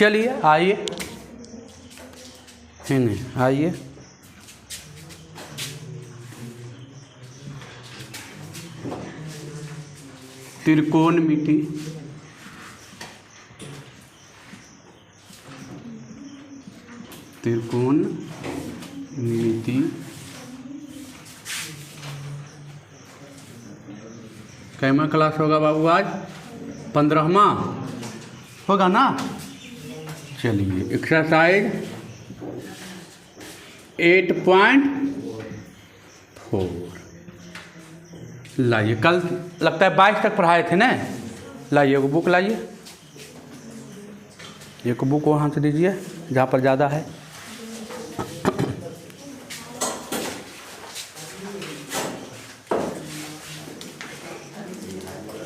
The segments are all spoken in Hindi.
चलिए आइए, है नहीं, आइए त्रिकोणमिति कैमा क्लास होगा बाबू आज? 15वां होगा ना। चलिए एक्सरसाइज 8.4 लाइए, कल लगता है 22 तक पढ़ाए थे ना। लाइए एक बुक लाइए, एक बुक वहाँ से दीजिए जहाँ पर ज़्यादा है।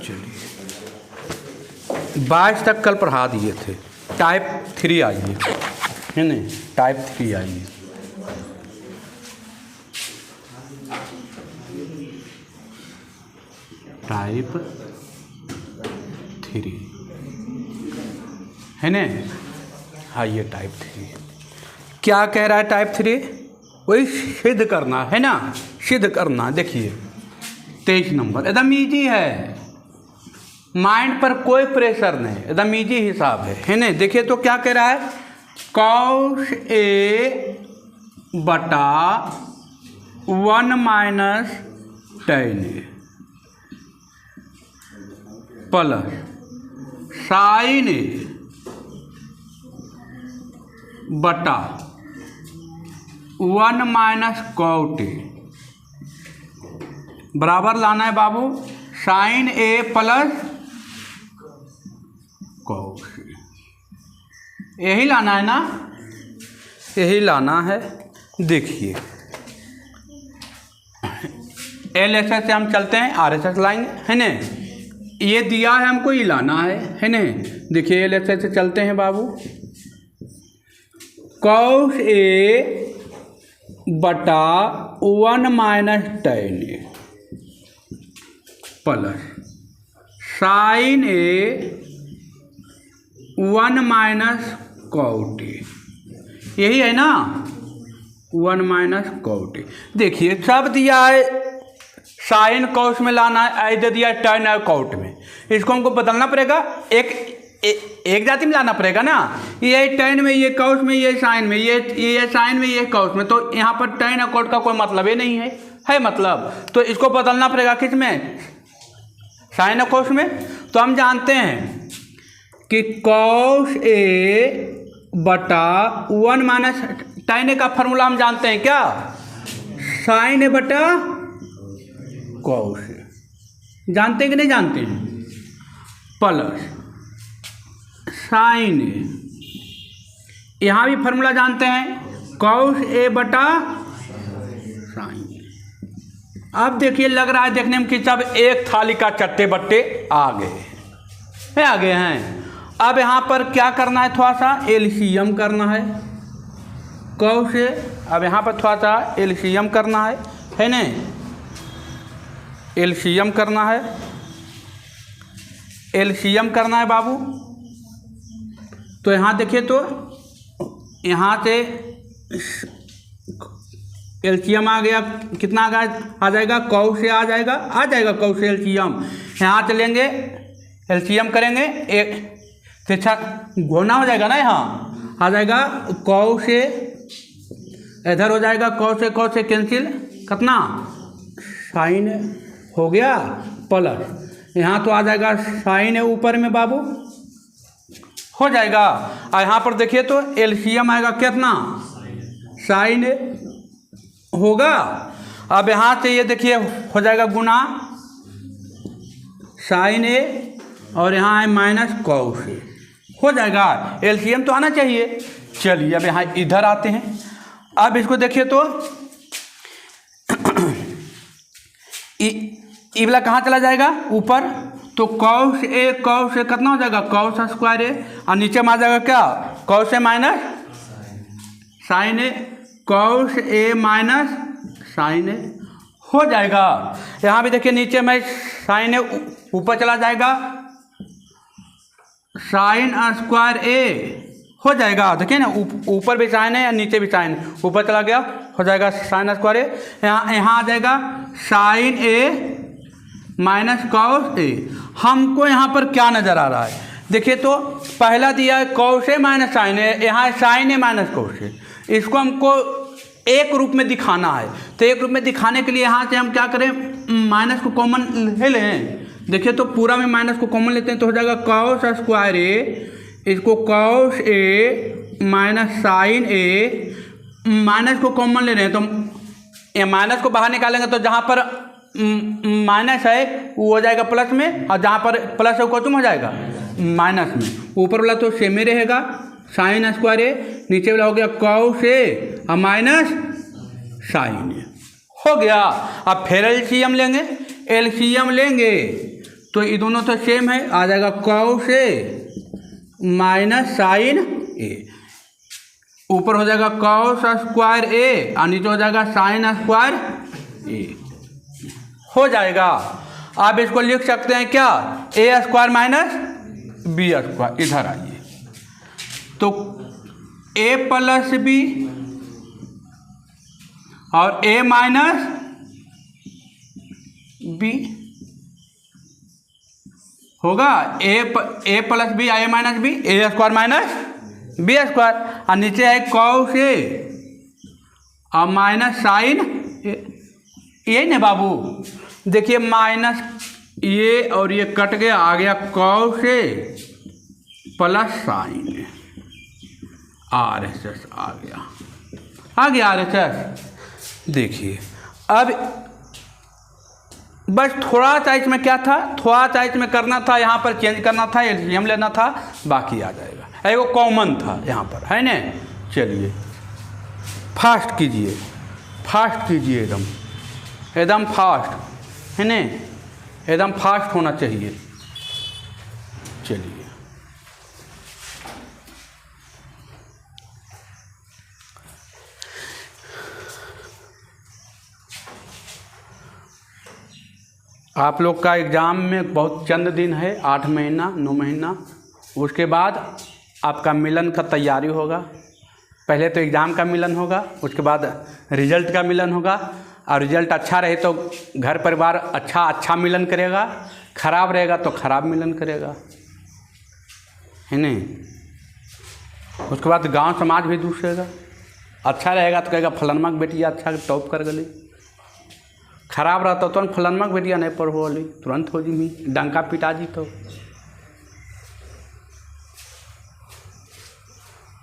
चलिए 22 तक कल पढ़ा दिए थे। टाइप 3 आइए, है ना, टाइप 3 आइए। टाइप 3 है ना, आइए टाइप 3 क्या कह रहा है? टाइप 3 वही सिद्ध करना है ना, सिद्ध करना। देखिए 23 नंबर एकदम ईजी है, माइंड पर कोई प्रेशर नहीं, एकदम ईजी हिसाब है ना। देखिए तो क्या कह रहा है? cos A बटा 1 minus tan A plus sin A बटा 1 माइनस cot A बराबर लाना है बाबू sin A plus cos A। यही लाना है ना, यही लाना है। देखिए LHS से हम चलते हैं, RHS लाएंगे, है ना। ये दिया है हमको, ये लाना है ना। देखिए LHS से चलते हैं बाबू, cos A बटा 1 minus tan A plus sin A 1 minus cot A, यही है ना, 1 माइनस cot A। देखिए सब दिया है, साइन कॉस में लाना है, आई दे दिया टर्न है कॉट में, इसको हमको बदलना पड़ेगा, एक जाति में लाना पड़ेगा ना। ये टर्न में, ये कॉस में, ये साइन में, ये साइन में, ये कॉस में, तो यहाँ पर टर्न और कॉट का कोई मतलब ही नहीं है मतलब, तो इसको बदलना पड़ेगा किस में? साइन और कॉस में। तो हम जानते हैं कि cos A बटा 1 माइनस tan A का फॉर्मूला हम जानते हैं क्या? sin A बटा cos A, जानते हैं कि नहीं जानते हैं? प्लस sin A, यहाँ भी फॉर्मूला जानते हैं, cos A बटा sin A। अब देखिए लग रहा है देखने में कि सब एक थाली का चट्टे बट्टे आ गए हैं। अब यहाँ पर क्या करना है? थोड़ा सा एलसीएम करना है cos A। अब यहाँ पर थोड़ा सा एलसीएम करना है ना, एलसीएम करना है, एलसीएम करना है बाबू। तो यहाँ देखिए तो यहाँ से एलसीएम आ गया, कितना आ जाएगा? cos A आ जाएगा cos A एलसीएम। यहाँ से लेंगे एलसीएम करेंगे, एक अच्छा घोना हो जाएगा ना, यहाँ आ जाएगा cos A, इधर हो जाएगा cos A कैंसिल, कितना sin A हो गया, प्लस यहाँ तो आ जाएगा sin A ऊपर में बाबू, हो जाएगा। और यहाँ पर देखिए तो एलसीएम आएगा कितना? sin A होगा। अब यहाँ से ये देखिए हो जाएगा गुना sin A, और यहाँ है माइनस cos A, हो जाएगा। एलसीएम तो आना चाहिए। चलिए अब यहाँ इधर आते हैं, अब इसको देखिए तो ई वाला कहाँ चला जाएगा? ऊपर। तो cos A कितना हो जाएगा? cos स्क्वायर A, और नीचे में आ जाएगा क्या? cos A minus sin A, cos A minus sin A, हो जाएगा। यहाँ भी देखिए नीचे में sin A ऊपर चला जाएगा, sin स्क्वायर A हो जाएगा। देखिए ना, ऊपर भी साइन है या नीचे भी साइन, ऊपर चला गया, हो जाएगा साइन स्क्वायर ए। यहाँ आ जाएगा sign A minus cos A. हमको यहाँ पर क्या नज़र आ रहा है, देखिए तो पहला दिया है कॉस ए माइनस साइन ए, यहाँ sign A minus cos A. इसको हमको एक रूप में दिखाना है, तो एक रूप में दिखाने के लिए यहाँ से हम क्या करें, माइनस को कॉमन ले लें। देखिए तो पूरा में माइनस को कॉमन लेते हैं तो हो जाएगा कॉस स्क्वायर ए, इसको cos A minus sign A, minus को कॉमन ले रहे हैं तो ये माइनस को बाहर निकालेंगे तो जहाँ पर माइनस है वो हो जाएगा प्लस में, और जहाँ पर प्लस है वो कौन हो जाएगा माइनस में। ऊपर वाला तो सेम ही रहेगा, साइन स्क्वायर ए, नीचे वाला हो गया कॉस ए और माइनस साइन ए, हो गया। अब फिर एलसीएम लेंगे, एलसीएम लेंगे तो ये दोनों तो सेम है, आ जाएगा कॉस ए माइनस साइन ए, ऊपर हो जाएगा कॉस स्क्वायर ए और नीचे हो जाएगा साइन स्क्वायर ए, हो जाएगा। आप इसको लिख सकते हैं क्या, ए स्क्वायर माइनस बी स्क्वायर। इधर आइए तो ए प्लस बी और ए माइनस बी होगा, ए प्लस बी ए माइनस बी, ए स्क्वायर माइनस बी स्क्वायर, और नीचे है कॉस ए और माइनस साइन ए, ये ना बाबू। देखिए माइनस ये और ये कट गया, आ गया cos A plus sine R S S आ गया आर एस एस। देखिए अब बस थोड़ा सा इसमें क्या था, थोड़ा सा इसमें करना था, यहाँ पर चेंज करना था, एलसीएम लेना था, बाकी आ जाएगा। एक वो कॉमन था यहाँ पर, है ना। चलिए फास्ट कीजिए, फास्ट कीजिए, एकदम फास्ट, है ना, एकदम फास्ट होना चाहिए। चलिए आप लोग का एग्ज़ाम में बहुत चंद दिन है, 8 महीना 9 महीना, उसके बाद आपका मिलन का तैयारी होगा। पहले तो एग्ज़ाम का मिलन होगा, उसके बाद रिजल्ट का मिलन होगा, और रिजल्ट अच्छा रहे तो घर परिवार अच्छा मिलन करेगा, खराब रहेगा तो खराब मिलन करेगा, है नहीं। उसके बाद गांव समाज भी दूसरेगा, अच्छा रहेगा तो कहेगा फलानमा की बेटिया अच्छा टॉप कर गई, खराब रहता तो फलानमा की बेटिया नहीं पढ़ो वाली, तुरंत हो जी डंका पिटा जी तो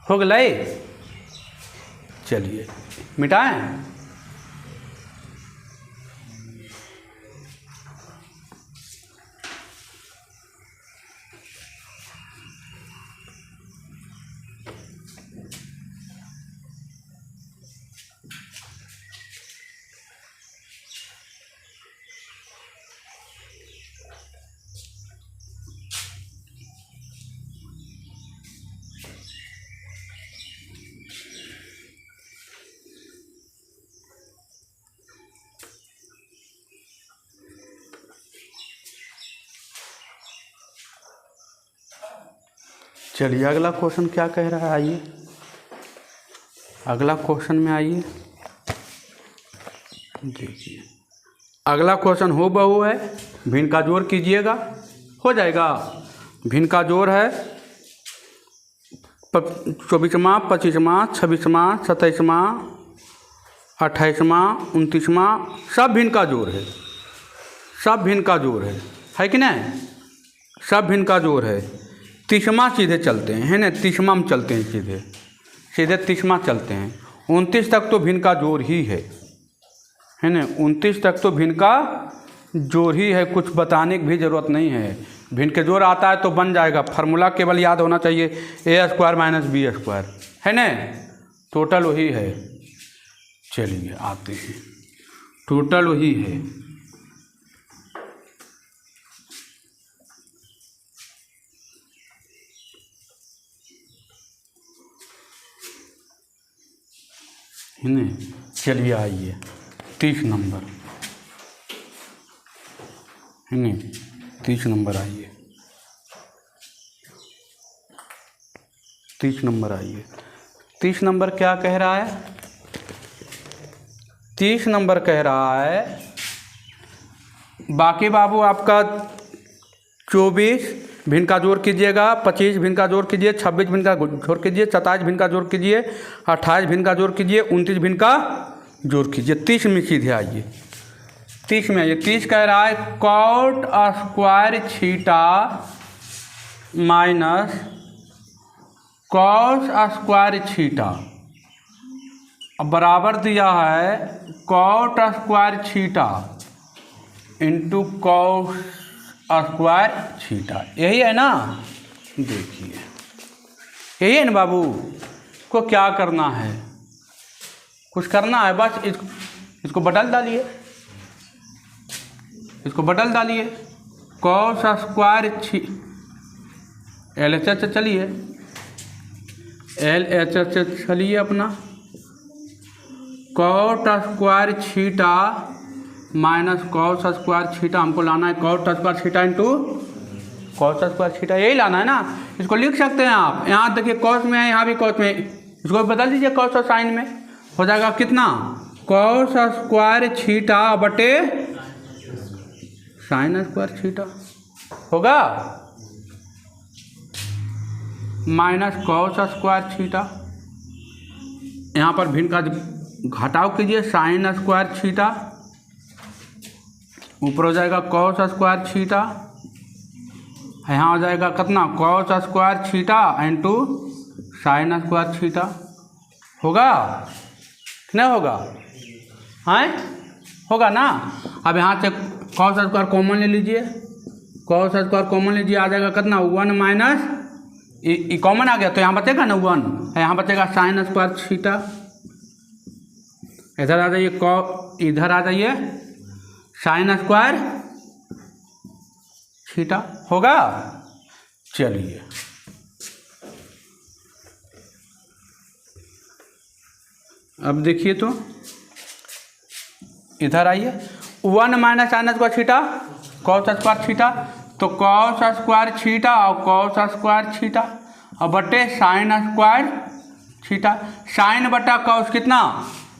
हो गए। चलिए मिटाएं। चलिए अगला क्वेश्चन क्या कह रहा है, आइए अगला क्वेश्चन में आइए। देखिए अगला क्वेश्चन हो बहु है, भिन्न का जोड़ कीजिएगा, हो जाएगा। भिन्न का जोड़ है 24वां 25वां 26वां 27वां 28वां 29वां, सब भिन्न का जोड़ है, सब भिन्न का जोड़ है कि नहीं, सब भिन्न का जोड़ है। 30वां सीधे चलते हैं, है ना, 30वां में चलते हैं, सीधे 30वां चलते हैं। 29 तक तो भिन्न का जोड़ ही है ना, 29 तक तो भिन्न का जोड़ ही है, कुछ बताने की भी ज़रूरत नहीं है। भिन्न के जोड़ आता है तो बन जाएगा, फार्मूला केवल याद होना चाहिए, ए स्क्वायर माइनस बी स्क्वायर, है ना, टोटल वही है। चलिए आते हैं, टोटल वही है। है ना, चलिए आइए 30 नंबर, है ना, 30 नंबर आइए। 30 नंबर आइए। 30 नंबर क्या कह रहा है? 30 नंबर कह रहा है बाकी बाबू आपका 24 भिन्न का जोड़ कीजिएगा, 25 भिन्न का जोड़ कीजिए, 26 भिन्न का जोड़ कीजिए, 27 भिन्न का जोड़ कीजिए, 28 भिन्न का जोड़ कीजिए, 29 भिन्न का जोड़ कीजिए। 30 में सीधे आइए, 30 में आइए। 30 कह रहा है cot square theta minus cos square theta बराबर दिया है cot square theta into cos square theta. यही है ना? देखिए यही है ना बाबू। को क्या करना है? कुछ करना है बस इसको बदल डालिए, इसको बदल डालिए। Cos square L H H चलिए, एल एच एच चलिए अपना। Cot square theta minus cos square theta हमको लाना है। Cot square theta into cos square theta, यही लाना है ना। इसको लिख सकते हैं आप। यहाँ देखिए कॉस में है, यहाँ भी कॉस में, इसको बदल दीजिए कॉस और साइन में। हो जाएगा कितना? कॉस स्क्वायर थीटा बटे साइन स्क्वायर थीटा होगा माइनस कॉस स्क्वायर थीटा। यहाँ पर भिन्न का घटाव कीजिए, साइन स्क्वायर थीटा ऊपर हो जाएगा कॉस स्क्वायर थीटा, यहाँ हो जाएगा कितना? Cos square theta into sign square theta. होगा नहीं होगा? हाँ होगा ना। अब यहाँ से कॉस स्क्वायर कॉमन ले लीजिए, कॉस स्क्वायर कॉमन लीजिए, आ जाएगा कितना? 1 माइनस ये कॉमन आ गया तो यहाँ बचेगा ना 1, यहाँ बचेगा साइन स्क्वायर थीटा। इधर आ जाइए, इधर आ जाइए साइन स्क्वायर थीटा। होगा? चलिए अब देखिए तो इधर आइए, 1 minus sine square theta cos square theta, तो कॉस स्क्वायर थीटा और कॉस स्क्वायर थीटा और बटे साइन स्क्वायर थीटा। साइन बटा कॉस कितना?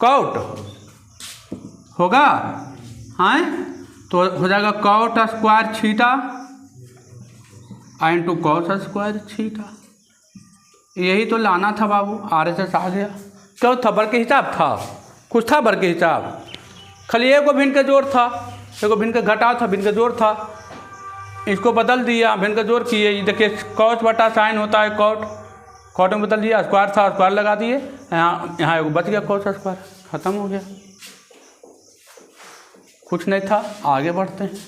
कॉट होगा। हाँ तो हो जाएगा cot square theta into cos square theta. यही तो लाना था बाबू, RHS आ गया। क्यों था? वर्ग के हिसाब था, कुछ था वर्ग के हिसाब, खाली एगो भिन्न का जोड़ था, एगो भिन्न का घटाव था, भिन्न का जोड़ था। इसको बदल दिया, भिन्न का जोड़ किए। ये देखिए कॉस बटा साइन होता है कॉट, कॉट में बदल दिया, स्क्वायर था स्क्वायर लगा दिए, यहाँ एगो बच गया कॉस स्क्वायर, खत्म हो गया। कुछ नहीं था, आगे बढ़ते हैं।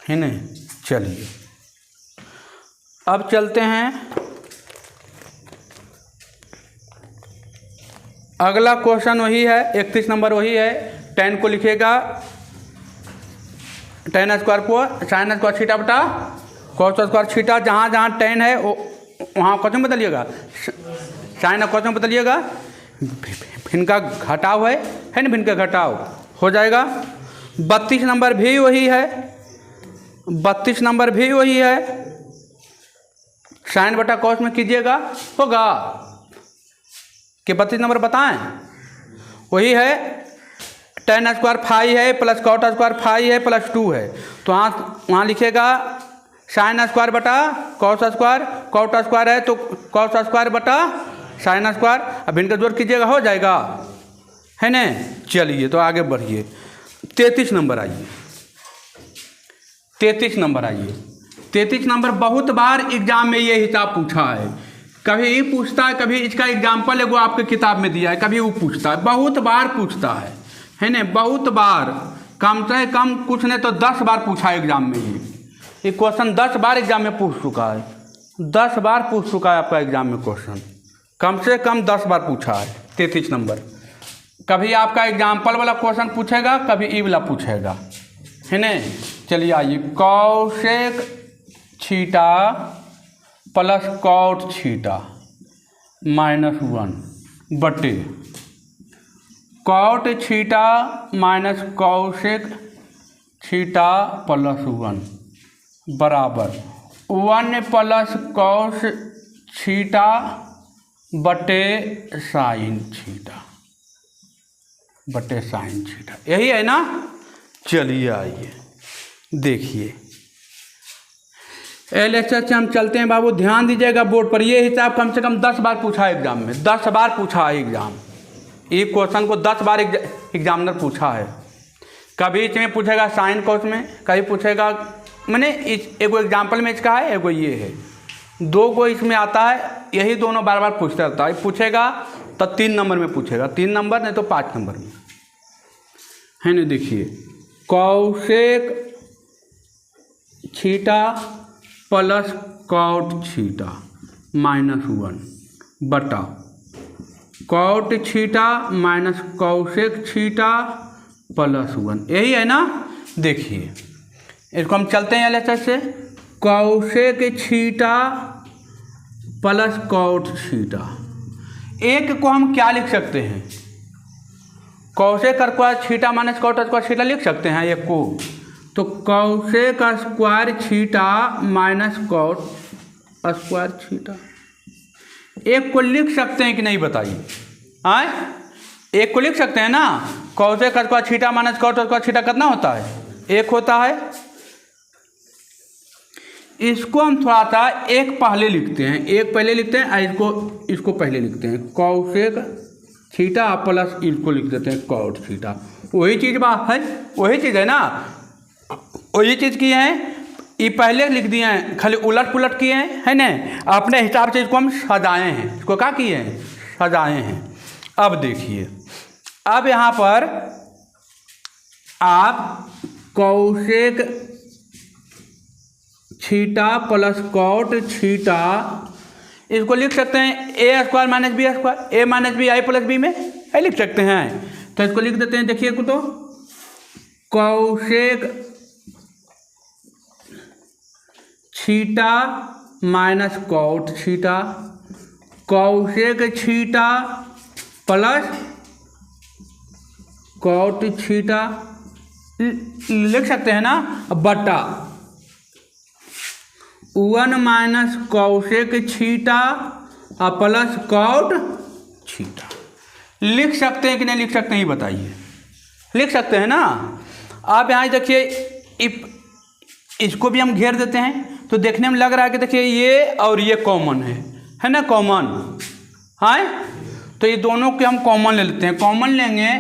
है नहीं? चलिए अब चलते हैं अगला क्वेश्चन। वही है 31 नंबर, वही है। tan को लिखेगा, tan स्क्वायर को साइन स्क्वायर थीटा बटा कॉस स्क्वायर थीटा। जहाँ जहाँ tan है वहाँ कौन में बदलिएगा? साइन और कॉस में बदलिएगा। भिन्न का घटाव है ना, भिन्न का घटाव हो जाएगा। 32 नंबर भी वही है, 32 नंबर भी वही है। साइन बटा कॉस में कीजिएगा, होगा कि 32 नंबर बताएं? वही है। tan स्क्वायर फाइव है प्लस कॉट स्क्वायर फाइव है प्लस 2 है, तो वहाँ लिखेगा साइन स्क्वायर बटा कॉस स्क्वायर, कॉट स्क्वायर है तो कॉस स्क्वायर बटा साइन स्क्वायर। अब इनका जोड़ कीजिएगा, हो जाएगा, है ना। चलिए तो आगे बढ़िए। 33 नंबर आइए, 33 नंबर आइए। 33 नंबर बहुत बार एग्जाम में ये हिसाब पूछा है। कभी ये पूछता है, कभी इसका एग्जाम्पल एगो आपके किताब में दिया है, कभी वो पूछता है, बहुत बार पूछता है ना, बहुत बार। कम से कम कुछ ने तो 10 बार पूछा है एग्जाम में। ये क्वेश्चन 10 बार एग्जाम में पूछ चुका है, 10 बार पूछ चुका है आपका एग्जाम में क्वेश्चन, कम से कम 10 बार पूछा है। 33 नंबर कभी आपका एग्जाम्पल वाला क्वेश्चन पूछेगा, कभी ई वाला पूछेगा, है ना। चलिए आइए, cosec theta plus cot theta -1 बटे cot theta minus cosec theta +1 बराबर 1 प्लस कॉस थीटा बटे साइन थीटा यही है ना। चलिए आइए देखिए LHS से हम चलते हैं बाबू, ध्यान दीजिएगा बोर्ड पर। ये हिसाब कम से कम 10 बार पूछा है एग्जाम में, 10 बार पूछा है एग्जाम। एक क्वेश्चन को 10 बार एग्जामिनर पूछा है। कभी इसमें पूछेगा साइन कोस में, कभी पूछेगा, मैंने एगो एग्जाम्पल में इसका है, एगो ये है, 2 को इसमें आता है। यही दोनों बार बार पूछता रहता है। पूछेगा तो 3 नंबर में पूछेगा, 3 नंबर नहीं तो 5 नंबर में, है ना। देखिए cosec theta plus cot theta -1 बटा cot theta minus cosec theta +1, यही है ना। देखिए इसको हम चलते हैं LHS से। Cosec theta plus cot theta, एक को हम क्या लिख सकते हैं, cosec square theta minus cot square theta लिख सकते हैं एक को। तो cosec square theta minus cot square theta, एक को लिख सकते हैं कि नहीं बताइए। आए एक को लिख सकते हैं ना। Cosec square theta minus cot square theta कितना होता है, 1 होता है। इसको हम थोड़ा सा एक पहले लिखते हैं, एक पहले लिखते हैं, इसको पहले लिखते हैं। कॉसेक थीटा प्लस इसको लिख देते हैं कॉट थीटा। वही चीज़ बात है, वही चीज़ है ना, वही चीज़ की है। ये पहले लिख दिए हैं, खाली उलट पुलट किए हैं, है ना। अपने हिसाब से इसको हम सजाए हैं, इसको क्या किए हैं, सजाए हैं। अब देखिए, अब यहाँ पर आप cosec theta plus cot theta इसको लिख सकते हैं A square minus B square, A minus B I plus B में ऐ लिख सकते हैं। तो इसको लिख देते हैं। देखिए को तो cosec theta minus cot theta, cosec theta plus cot theta लिख सकते हैं ना, बटा 1 minus cosec theta plus cot theta. लिख सकते हैं कि नहीं लिख सकते हैं, ये बताइए। लिख सकते हैं ना। आप यहाँ देखिए, इसको भी हम घेर देते हैं तो देखने में लग रहा है कि देखिए ये और ये कॉमन है ना, कॉमन है। तो ये दोनों के हम कॉमन ले लेते हैं। कॉमन लेंगे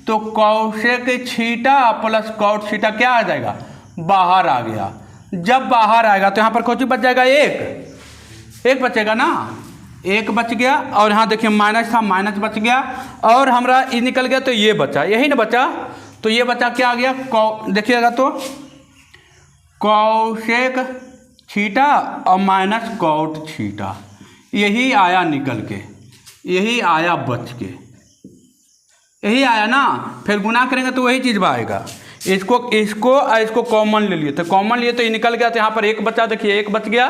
तो cosec theta plus cot theta क्या आ जाएगा, बाहर आ गया। जब बाहर आएगा तो यहाँ पर कौन सी बच जाएगा, एक बचेगा ना, 1 बच गया। और यहाँ देखिए माइनस था, माइनस बच गया, और हमारा ये निकल गया तो ये बचा, यही ना बचा। तो ये बचा क्या आ गया, देखिएगा तो कॉसेक थीटा और माइनस कॉट थीटा, यही आया निकल के, यही आया बच के, यही आया ना। फिर गुना करेंगे तो वही चीज़ आएगा। इसको कॉमन ले लिए, तो कॉमन लिए तो ये निकल गया। तो यहाँ पर 1 बचा, देखिए 1 बच गया,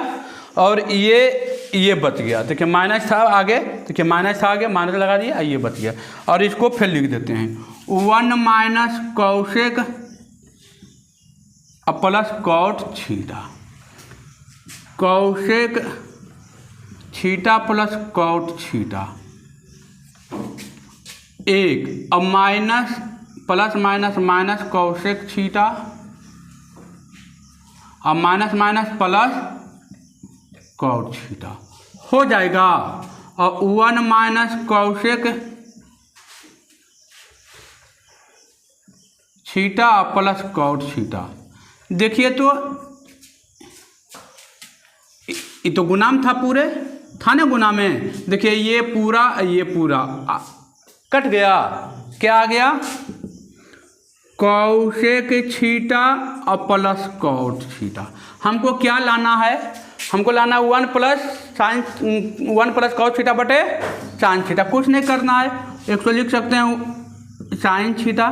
और ये बच गया। देखिए माइनस था आगे, देखिए माइनस था आगे, माइनस लगा दिया, ये बच गया। और इसको फिर लिख देते हैं 1 minus cosec plus cot theta, cosec theta plus cot theta 1, अब minus plus minus minus cosec theta, अब minus minus plus cot theta हो जाएगा। और 1 minus cosec theta plus cot theta. देखिए तो ये तो गुना में था, पूरे था ना गुना में। देखिए ये पूरा कट गया, क्या आ गया, कॉसेक थीटा और प्लस कॉट थीटा। हमको क्या लाना है, हमको लाना 1 प्लस कॉट थीटा बटे साइन थीटा। कुछ नहीं करना है, एक तो लिख सकते हैं साइन थीटा,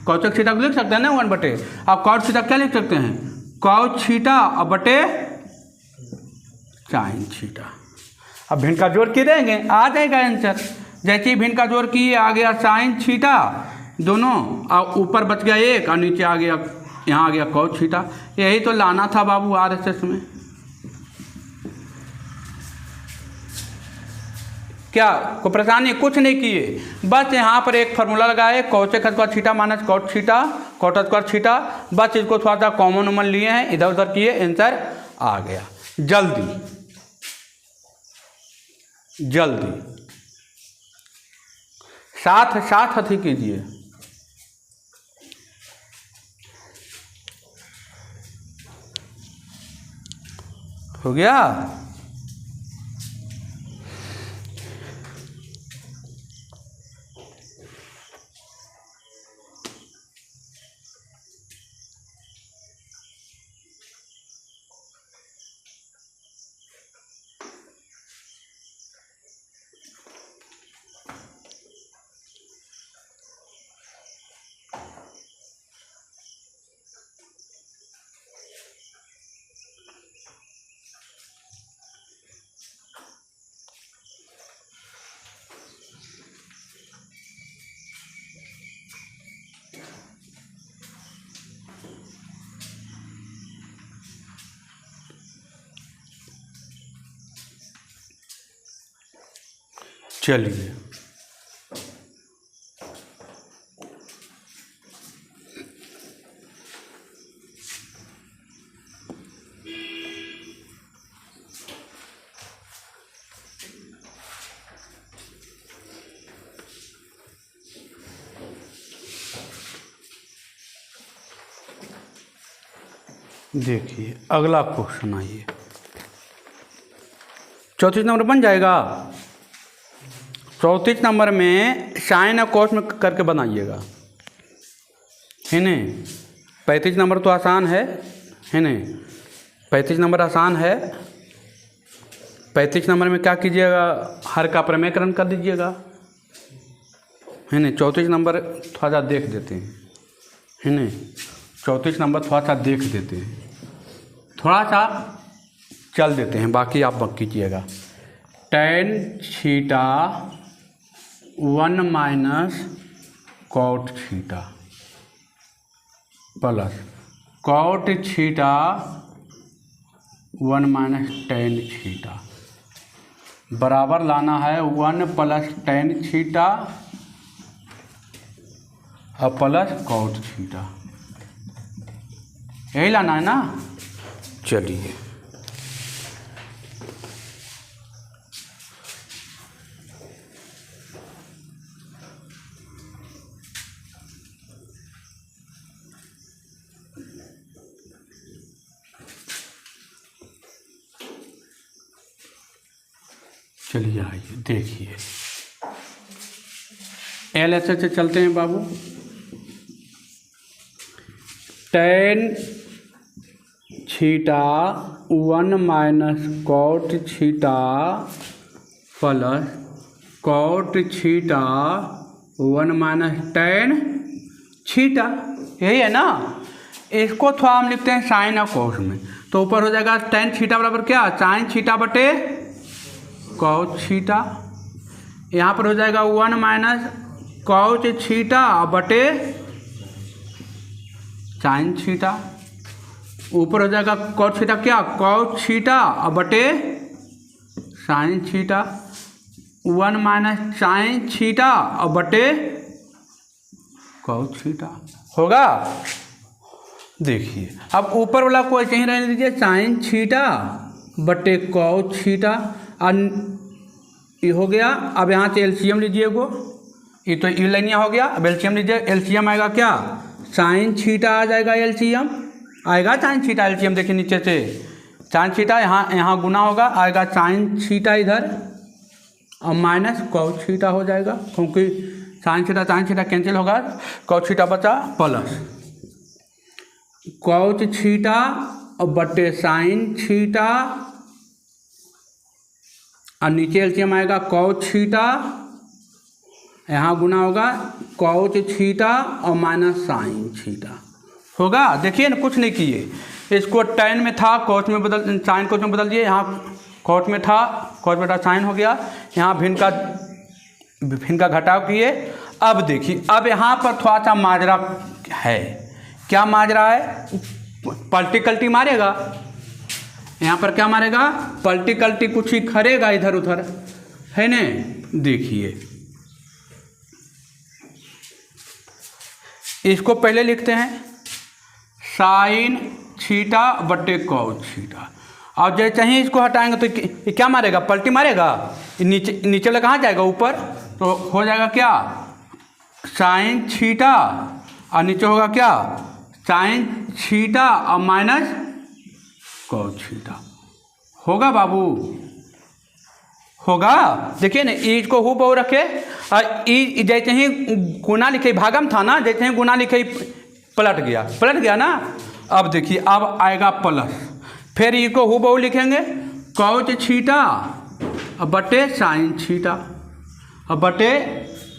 कॉसेक थीटा को लिख सकते हैं ना 1 बटे, अब कॉट थीटा क्या लिख सकते हैं, कॉट थीटा और बटे साइन थीटा। अब भिन्न का जोड़ की देंगे, आ जाएगा आंसर। जैसे ही भिन्न का जोड़ किए आ गया साइन थीटा दोनों, और ऊपर बच गया 1 और नीचे आ गया यहाँ आ गया कॉस थीटा। यही तो लाना था बाबू RHS में। क्या कोई परेशानी? कुछ नहीं किए, बस यहाँ पर एक फार्मूला लगाए, cosec square theta minus cot theta cot square theta, बस इसको थोड़ा सा कॉमन उमन लिए हैं, इधर उधर किए, आंसर आ गया। जल्दी जल्दी साथ साथ अथी कीजिए। हो गया? चलिए देखिए अगला क्वेश्चन आइए। 34 नंबर बन जाएगा। 34 नंबर में साइन और कोस में करके बनाइएगा, है नहीं। 35 नंबर तो आसान है नहीं। 35 नंबर आसान है। 35 नंबर में क्या कीजिएगा, हर का प्रमेयकरण कर दीजिएगा, है नहीं। 34 नंबर थोड़ा सा देख देते हैं, है नहीं। 34 नंबर थोड़ा सा देख देते हैं, थोड़ा सा चल देते हैं, बाकी आप कीजिएगा। tan theta 1 minus cot theta plus cot theta 1 minus tan theta बराबर लाना है 1 प्लस tan थीटा और प्लस कॉट थीटा, यही लाना है ना। चलिए चलिए आइए देखिए। LHS से चलते हैं बाबू। tan theta 1 minus cot theta plus cot theta 1 minus tan theta, यही है ना। इसको थोड़ा हम लिखते हैं साइन और कोस में, तो ऊपर हो जाएगा tan थीटा बराबर क्या, साइन थीटा बटे कॉस थीटा। यहाँ पर हो जाएगा 1 माइनस कॉस थीटा बटे साइन थीटा। ऊपर हो जाएगा कॉस थीटा क्या, कॉस थीटा और बटे sine theta. 1 minus sine theta और बटे कॉस थीटा होगा। देखिए अब ऊपर वाला को ऐसे ही रहने दीजिए, साइन थीटा बटे कॉस थीटा, और ये हो गया। अब यहाँ से एलसीएम लीजिए को, ये तो ये लाइनिया हो गया। अब एलसीएम लीजिए, एलसीएम आएगा क्या, साइन थीटा आ जाएगा, एलसीएम आएगा साइन थीटा। एलसीएम देखिए नीचे से साइन थीटा, यहाँ गुना होगा, आएगा साइन थीटा इधर और माइनस कॉस थीटा हो जाएगा, क्योंकि साइन थीटा कैंसिल होगा, कॉस थीटा बचा प्लस कॉस थीटा और बटे साइन थीटा, और नीचे एलसीएम आएगा कॉस थीटा, यहाँ गुना होगा कॉस थीटा और माइनस साइन थीटा होगा। देखिए ना कुछ नहीं किए, इसको tan में था कॉस में बदल, साइन कॉस में बदल दिए। यहाँ कॉस में था, कॉस बेटा साइन हो गया। यहाँ भिन्न का घटाव किए। अब देखिए, अब यहाँ पर थोड़ा सा माजरा है, क्या मार रहा है, पलटी कल्टी मारेगा। यहाँ पर क्या मारेगा, पलटी कल्टी कुछ ही करेगा इधर उधर, है न। देखिए इसको पहले लिखते हैं साइन थीटा बटे कॉस थीटा, और जैसे ही इसको हटाएंगे तो ये क्या मारेगा, पलटी मारेगा, नीचे नीचे वाला कहाँ जाएगा, ऊपर। तो हो जाएगा क्या, साइन थीटा, और नीचे होगा क्या, साइन थीटा और माइनस कॉस थीटा। होगा बाबू, होगा। देखिए ना, ईज को हूबहू रखे, और ई जैसे ही गुना लिखे, भागम था ना, जैसे ही गुना लिखे पलट गया ना। अब देखिए अब आएगा प्लस, फिर ई को हूबहू लिखेंगे कॉस थीटा बटे साइन थीटा, और बटे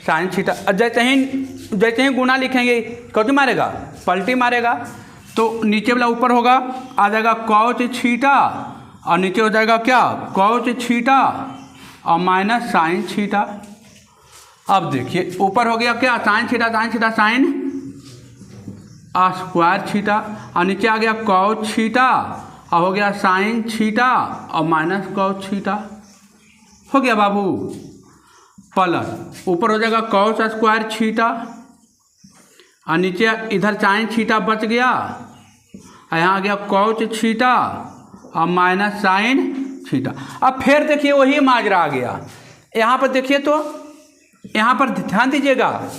साइन थीटा। जैसे ही गुना लिखेंगे कौन मारेगा, पलटी मारेगा। तो नीचे वाला ऊपर होगा, आ जाएगा कॉस थीटा, और नीचे हो जाएगा क्या, कॉस थीटा और माइनस साइन थीटा। अब देखिए ऊपर हो गया क्या, sine theta sine square theta, और नीचे आ गया कॉस थीटा, और हो गया साइन थीटा और माइनस कॉस थीटा। हो गया बाबू, प्लस ऊपर हो जाएगा कॉस स्क्वायर थीटा, और नीचे इधर साइन थीटा बच गया, और यहाँ आ गया कॉस थीटा और माइनस साइन थीटा। अब फिर देखिए वही माजरा आ गया। यहाँ पर देखिए, तो यहाँ पर ध्यान दीजिएगा,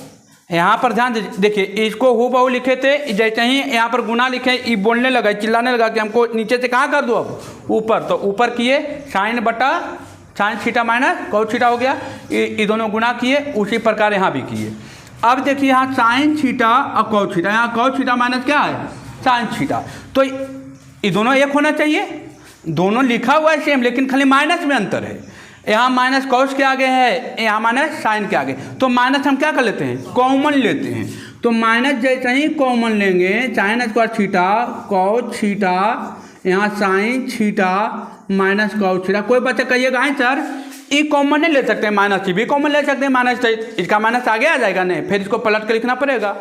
यहाँ पर ध्यान दीजिए। देखिए इसको हूबहू लिखे थे, जैसे ही यहाँ पर गुना लिखे, ये बोलने लगा, चिल्लाने लगा कि हमको नीचे से कहाँ कर दो, अब ऊपर। तो ऊपर किए साइन बटा sign theta minus cos theta हो गया, ये दोनों गुना किए, उसी प्रकार यहाँ भी किए। अब देखिए यहाँ साइन थीटा और कॉस थीटा, यहाँ कॉस थीटा माइनस क्या है, साइन थीटा। तो ये दोनों एक होना चाहिए, दोनों लिखा हुआ है सेम, लेकिन खाली माइनस में अंतर है। यहाँ माइनस कॉस के आगे है, यहाँ माइनस साइन के आगे। तो माइनस हम क्या कर लेते हैं, कॉमन लेते हैं। तो माइनस जैसे ही कॉमन लेंगे, sine square theta cos theta, यहाँ sine theta minus cos theta. कोई बच्चा कहिएगा है सर ये कॉमन नहीं ले सकते हैं, माइनस भी कॉमन ले सकते हैं, माइनस इसका माइनस आगे आ जाएगा नहीं, फिर इसको पलट के लिखना पड़ेगा।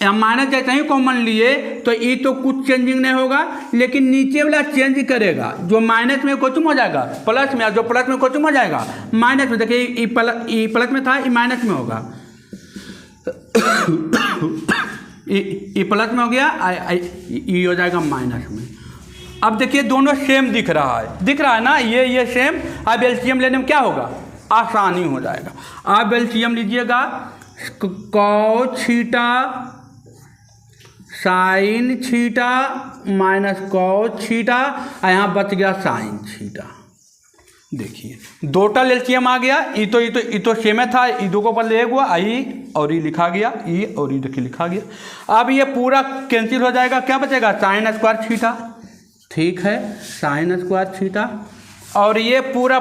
माइनस जैसे ही कॉमन लिए तो ये तो कुछ चेंजिंग नहीं होगा, लेकिन नीचे वाला चेंज करेगा। जो माइनस में कोचुम हो जाएगा प्लस में, और जो प्लस में कोचुम हो जाएगा माइनस में। देखिए ये प्लस में था, ये माइनस में होगा, ये प्लस में हो गया, ये हो जाएगा माइनस में। अब देखिए दोनों सेम दिख रहा है ना, ये सेम। अब एलसीएम लेने में क्या होगा, आसानी हो जाएगा। अब एलसीएम लीजिएगा, cos theta sine theta minus cos theta, और यहाँ बच गया साइन थीटा। देखिए टोटल एलसीएम आ गया। ये तो सेम था, ये दो को बदले एक हुआ, आई और ये लिखा गया, ये और ये देखिए लिखा गया। अब ये पूरा कैंसिल हो जाएगा, क्या बचेगा, साइन स्क्वायर थीटा। ठीक है, साइन स्क्वायर थीटा, और ये पूरा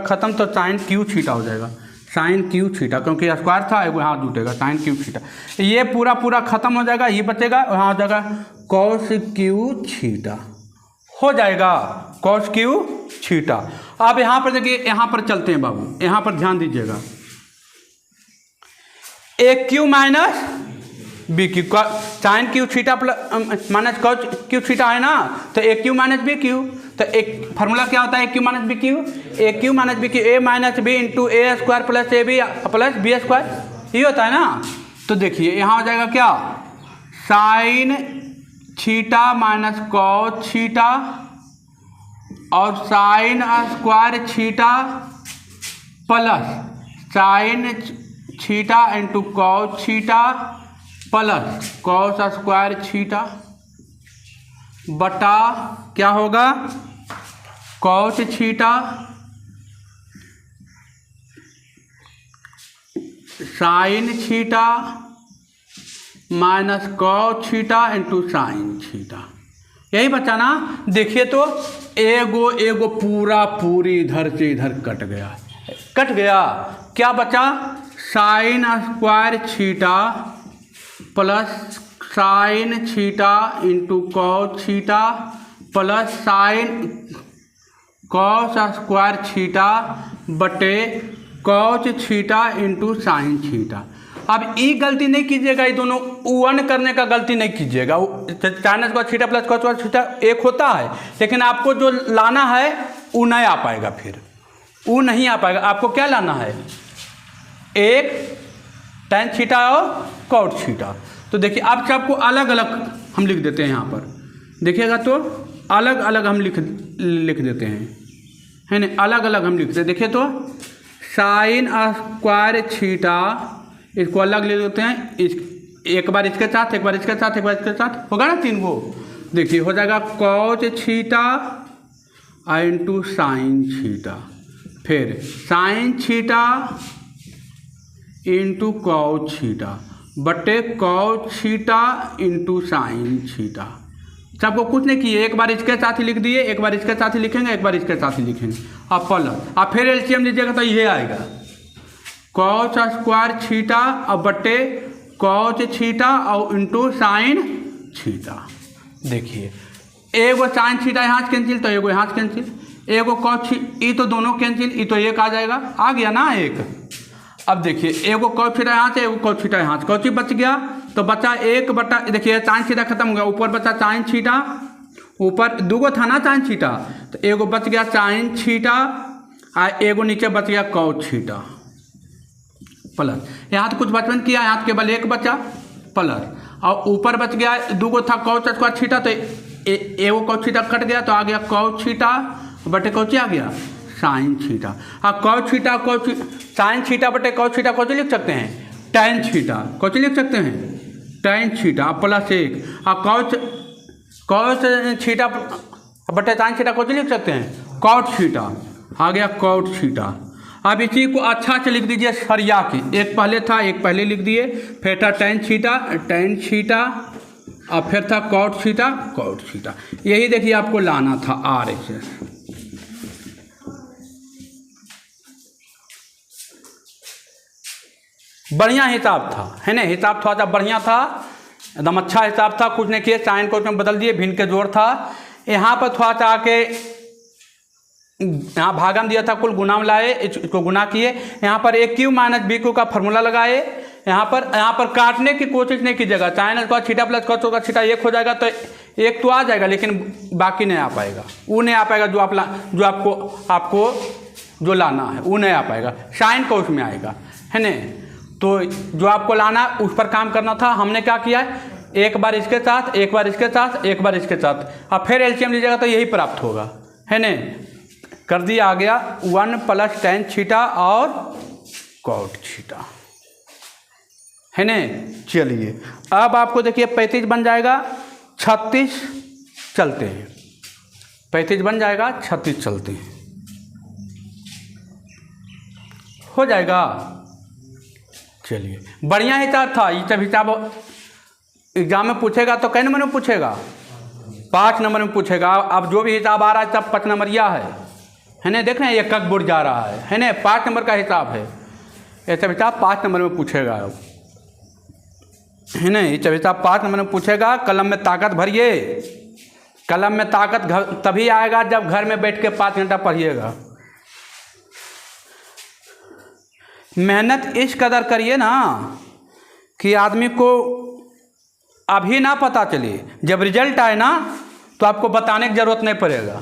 खत्म, तो साइन क्यू थीटा हो जाएगा, साइन क्यू थीटा, क्योंकि स्क्वायर था एगो यहाँ जुटेगा, साइन क्यू थीटा। ये पूरा खत्म हो जाएगा, ये बचेगा, यहाँ हो जाएगा कॉस क्यू थीटा, हो जाएगा कॉस क्यू थीटा। अब यहाँ पर देखिए, यहाँ पर चलते हैं बाबू, यहाँ पर ध्यान दीजिएगा, A cube minus B cube, sine cube theta plus minus cos cube theta है ना, तो A cube minus B cube. तो एक फार्मूला क्या होता है, A cube minus B cube, A cube minus B cube, A minus B into A square plus A B plus B square, ये होता है ना। तो देखिए यहाँ हो जाएगा क्या, sine theta minus cos theta और sine square theta plus sine theta into cos theta plus cos square theta बटा क्या होगा, cos theta sine theta minus cos theta into sine theta. यही बच्चा ना। देखिए तो एगो पूरी इधर से इधर कट गया। क्या बचा, sign square theta plus sine theta into cos theta plus sine cos square theta बटे कॉच थीटा इंटू साइन थीटा। अब ये गलती नहीं कीजिएगा, ये दोनों वन करने का गलती नहीं कीजिएगा। Sign square theta plus cos square theta एक होता है, लेकिन आपको जो लाना है वो नहीं आ पाएगा, फिर वो नहीं आ पाएगा। आपको क्या लाना है, एक tan थीटा और कॉट थीटा। तो देखिए अब सबको अलग अलग हम लिख देते हैं यहाँ पर, देखिएगा तो अलग अलग हम लिख देते हैं, है ना, अलग अलग हम लिखते हैं। देखिए तो साइन स्क्वायर थीटा इसको अलग ले लेते हैं, एक बार इसके साथ, एक बार इसके साथ, एक बार इसके साथ, होगा ना 3 गो। देखिए हो जाएगा cos theta into sine theta, फिर sine theta into cos theta बटे cos theta into sine theta. सबको कुछ नहीं किए, एक बार इसके साथ ही लिख दिए, एक बार इसके साथ ही लिखेंगे, एक बार इसके साथ ही लिखेंगे। अब प्लस, अब फिर एलसीएम लीजिएगा तो ये आएगा कॉस स्क्वायर थीटा और बटे कॉस थीटा और इंटू साइन थीटा। देखिए एगो साइन थीटा यहाँ से कैंसिल, तो एगो यहाँ से कैंसिल, एगो कॉस, ये तो दोनों कैंसिल, ये तो एक आ जाएगा, आ गया ना एक। अब देखिए एगो कॉस थीटा यहाँ से, एगो कॉस थीटा यहाँ से, कॉस बच गया तो बचा एक बटा, देखिए साइन थीटा खत्म हो गया, ऊपर बचा साइन थीटा, ऊपर दूगो था ना साइन थीटा, तो एगो बच गया साइन थीटा और एगो नीचे बच गया कॉस थीटा प्लस, यहाँ तो कुछ बचपन किया, यहाँ तो केवल एक बचा प्लस, और ऊपर बच गया दूगो था कॉस स्क्वायर थीटा, तो एगो कॉस थीटा कट गया तो आ गया कॉस थीटा बटे कौची आ गया साइन थीटा। अब cos theta cos sine theta बटे कॉस थीटा कौची लिख सकते हैं, tan थीटा कौची लिख सकते हैं, tan थीटा प्लस 1, और कॉस थीटा बटे साइन थीटा कौची लिख सकते हैं, कॉट थीटा, आ गया कॉट थीटा। अब इसी को अच्छा से लिख दीजिए सरिया के, एक पहले था, एक पहले लिख दिए, फिर था tan थीटा और फिर था कॉट थीटा। यही देखिए आपको लाना था RHS। बढ़िया हिसाब था, है ना, हिसाब थोड़ा सा बढ़िया था, एकदम अच्छा हिसाब था, कुछ नहीं किए, साइन को बदल दिए, भिन्न के जोड़ था। यहाँ पर थोड़ा सा आके यहाँ भागम दिया था, कुल गुना में लाए, इसको गुना किए, यहाँ पर ए क्यू माइनस बी क्यू का फॉर्मूला लगाए, यहाँ पर काटने की कोशिश नहीं कीजिएगा, sign square theta plus cos square theta एक हो जाएगा तो एक तो आ जाएगा, लेकिन बाकी नहीं आ पाएगा, वो नहीं आ पाएगा जो आपको जो लाना है वो नहीं आ पाएगा, साइन का उसमें आएगा, है ना। तो जो आपको लाना उस पर काम करना था, हमने क्या किया, एक बार इसके साथ, एक बार इसके साथ, एक बार इसके साथ, अब फिर एलसीएम लीजिएगा तो यही प्राप्त होगा, है ना। कर दिया, आ गया 1 प्लस tan थीटा और कॉट थीटा, है ना। चलिए अब आपको देखिए 35 बन जाएगा, 36 चलते हैं, 35 बन जाएगा, 36 चलते हैं, हो जाएगा। चलिए बढ़िया हिसाब था, ये सब हिसाब एग्जाम में पूछेगा तो कई नंबर में पूछेगा, 5 नंबर में पूछेगा। अब जो भी हिसाब आ रहा है सब 5 नंबरिया है ना, देख रहे हैं ये कब बुढ़ जा रहा है ना, 5 नंबर का हिसाब है, ये सब हिसाब 5 नंबर में पूछेगा, है ना, ये सब हिसाब 5 नंबर में पूछेगा। कलम में ताकत भरिए, कलम में ताकत तभी आएगा जब घर में बैठ के 5 घंटा पढ़िएगा। मेहनत इस कदर करिए ना कि आदमी को अभी ना पता चले, जब रिजल्ट आए ना तो आपको बताने की ज़रूरत नहीं पड़ेगा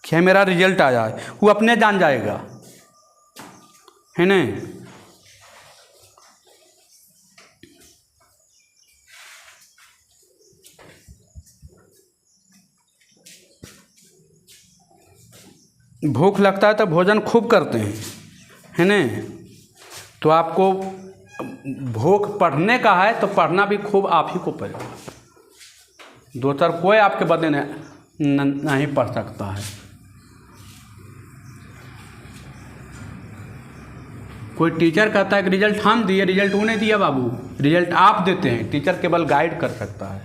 कि मेरा रिजल्ट आया है, वो अपने जान जाएगा, है ना। भूख लगता है तो भोजन खूब करते हैं, है ना। तो आपको भूख पढ़ने का है तो पढ़ना भी खूब आप ही को पड़ेगा, दूसर कोई आपके बदले नहीं पढ़ सकता है। कोई टीचर कहता है कि रिजल्ट हम दिए, रिजल्ट वो नहीं दिया बाबू, रिजल्ट आप देते हैं, टीचर केवल गाइड कर सकता है,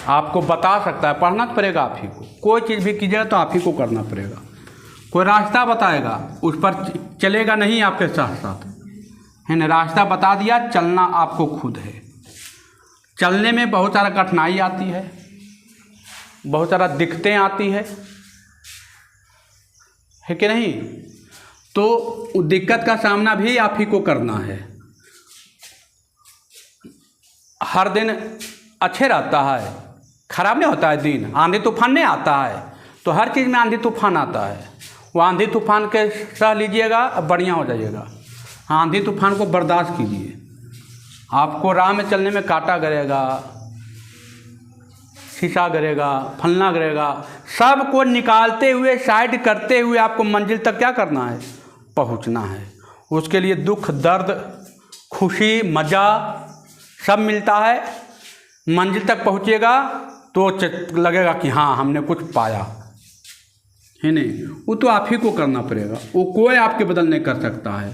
आपको बता सकता है, पढ़ना तो पड़ेगा आप ही को, कोई चीज़ भी कीजिएगा तो आप ही को करना पड़ेगा। कोई रास्ता बताएगा उस पर चलेगा नहीं आपके साथ साथ, है ना, रास्ता बता दिया, चलना आपको खुद है। चलने में बहुत सारा कठिनाई आती है, बहुत सारा दिक्कतें आती है कि नहीं। तो दिक्कत का सामना भी आप ही को करना है। हर दिन अच्छे रहता है, खराब नहीं होता है दिन, आंधी तूफान नहीं आता है। तो हर चीज़ में आंधी तूफान आता है, वो आंधी तूफान के सह लीजिएगा, अब बढ़िया हो जाइएगा। आंधी तूफान को बर्दाश्त कीजिए। आपको राह में चलने में कांटा गिरेगा, शीशा गिरेगा, फलना गिरेगा, सबको निकालते हुए, साइड करते हुए आपको मंजिल तक क्या करना है, पहुंचना है। उसके लिए दुख, दर्द, खुशी, मज़ा सब मिलता है। मंजिल तक पहुंचेगा तो लगेगा कि हाँ हमने कुछ पाया है। नहीं, वो तो आप ही को करना पड़ेगा, वो कोई आपके बदल नहीं कर सकता है।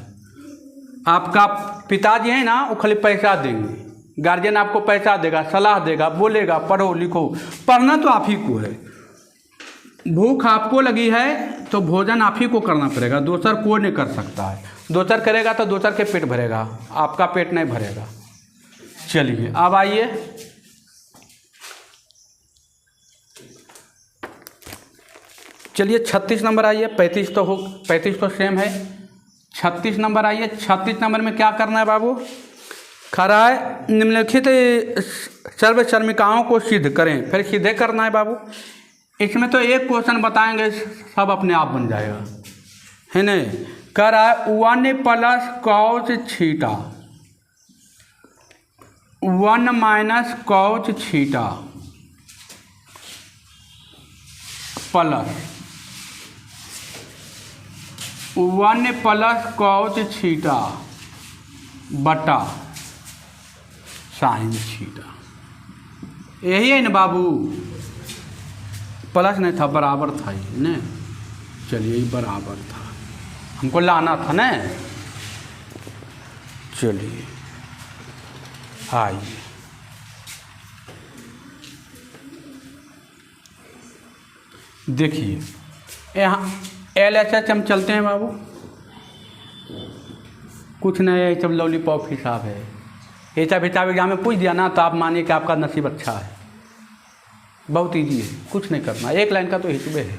आपका पिताजी है ना, वो खाली पैसा देंगे, गार्जियन आपको पैसा देगा, सलाह देगा, बोलेगा पढ़ो लिखो, पढ़ना तो आप ही को है। भूख आपको लगी है तो भोजन आप ही को करना पड़ेगा, दूसर कोई नहीं कर सकता है। दूसर करेगा तो दूसर के पेट भरेगा, आपका पेट नहीं भरेगा। चलिए अब आइए, चलिए 36 नंबर आइए। 35 तो हो, 35 तो सेम है। 36 नंबर आइए। 36 नंबर में क्या करना है बाबू, खरा है निम्नलिखित सर्व श्रमिकाओं को सिद्ध करें। फिर सीधे करना है बाबू। इसमें तो एक क्वेश्चन बताएंगे, सब अपने आप बन जाएगा, है नहीं। कर रहा है 1 + cos theta 1 - cos theta plus 1 + cos theta बटा साइन थीटा। यही है ना बाबू, प्लस नहीं था, बराबर था ये न। चलिए ये बराबर था, हमको लाना था न। चलिए आइए, देखिए यहाँ LHS हम चलते हैं बाबू। कुछ नहीं है, सब लॉलीपॉप हिसाब है। ये सब हिसाब एग्जाम में पूछ दिया ना तो आप मानिए कि आपका नसीब अच्छा है। बहुत ईजी है, कुछ नहीं करना, एक लाइन का तो हिस्बे है।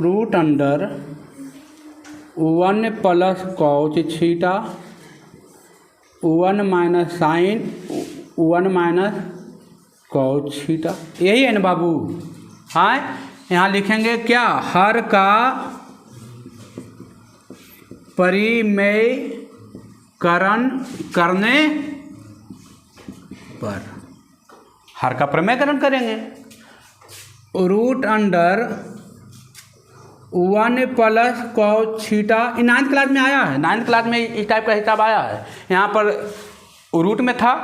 Root under 1 + cos theta 1 - sine 1 - cos theta. यही है ना बाबू। हाँ, यहाँ लिखेंगे क्या, हर का परिमेयकरण करने पर, हर का परिमेयकरण करेंगे। Root under 1 + cos theta, 9th class में आया है, 9th क्लास में इस टाइप का हिसाब आया है। यहाँ पर रूट में था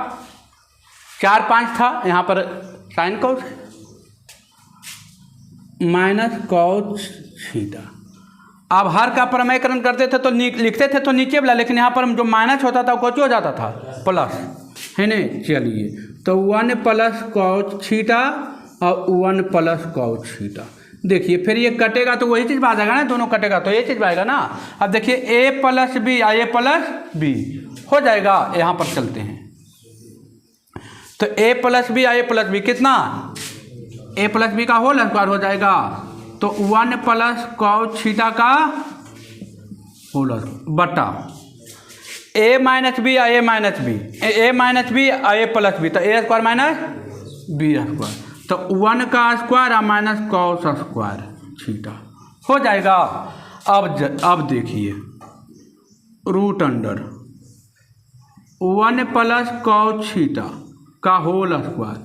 4 5 था, यहाँ पर sine cos minus cos theta. अब हर का परिमेयकरण करते थे तो लिखते थे तो नीचे वाला, लेकिन यहाँ पर जो माइनस होता था वो क्या हो जाता था, प्लस, है नहीं। चलिए तो 1 + cos थीटा और 1 + cos थीटा। देखिए फिर ये कटेगा तो वही चीज़ आ जाएगा ना, दोनों कटेगा तो ये चीज़ आएगा ना। अब देखिए a + b a + b हो जाएगा। यहाँ पर चलते हैं तो a + b a + b कितना, a + b का होल स्क्वायर हो जाएगा। तो 1 + cos थीटा का होल बटा a - b a - b a - b a + b, तो a² - b², तो 1 का स्क्वायर और माइनस cos स्क्वायर थीटा हो जाएगा। अब देखिए रूट अंडर 1 + cos थीटा का होल स्क्वायर,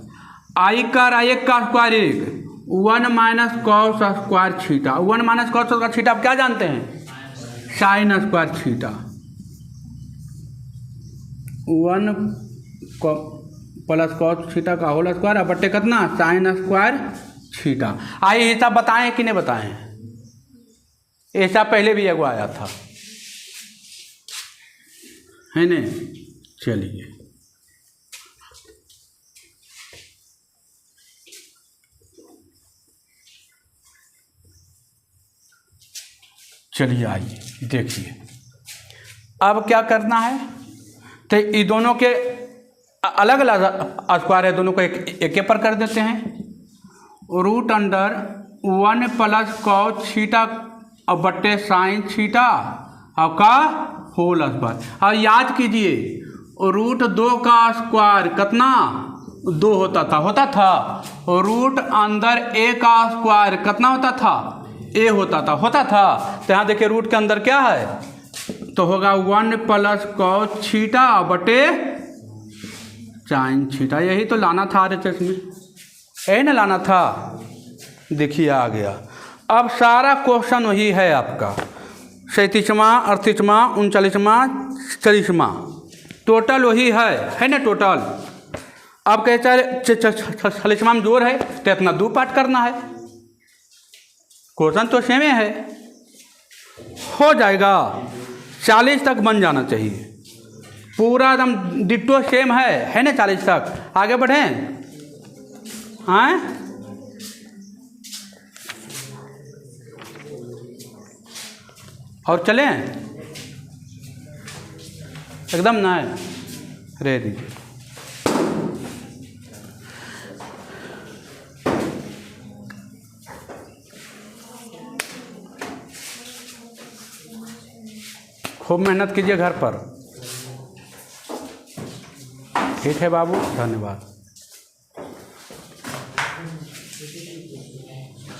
आई का square 1 - cos square theta, 1 - cos square theta आप क्या जानते हैं, sign square theta. 1 + cos theta का होल स्क्वायर बटे कितना, साइन स्क्वायर थीटा। आइए हिसाब बताएं कि नहीं बताएं, ऐसा पहले भी एगो आया था, है नहीं। चलिए आइए देखिए अब क्या करना है। तो ये दोनों के अलग अलग स्क्वायर है, दोनों को एक पर कर देते हैं। रूट अंडर 1 + cos थीटा और बट्टे साइन थीटा आपका होल स्क्वायर। और याद कीजिए रूट 2 का स्क्वायर कितना 2 होता था और रूट अंदर a का स्क्वायर कितना होता था a होता था। तो यहाँ देखिए रूट के अंदर क्या है तो होगा 1 प्लस कॉस थीटा बटे साइन थीटा। यही तो लाना था RHS में, यही ना लाना था। देखिए आ गया। अब सारा क्वेश्चन वही है आपका 37वां 38वां 39वां 40वां टोटल वही है ना टोटल। अब कहे चाहे 40वां में जोड़ है तो इतना 2 पार्ट करना है। क्वेश्चन तो सेम है, हो जाएगा 40 तक बन जाना चाहिए। पूरा एकदम डिट्टो सेम है ना 40 तक। आगे बढ़ें हाँ और चलें एकदम ना रह दीजिए। खूब मेहनत कीजिए घर पर। ठीक है बाबू, धन्यवाद।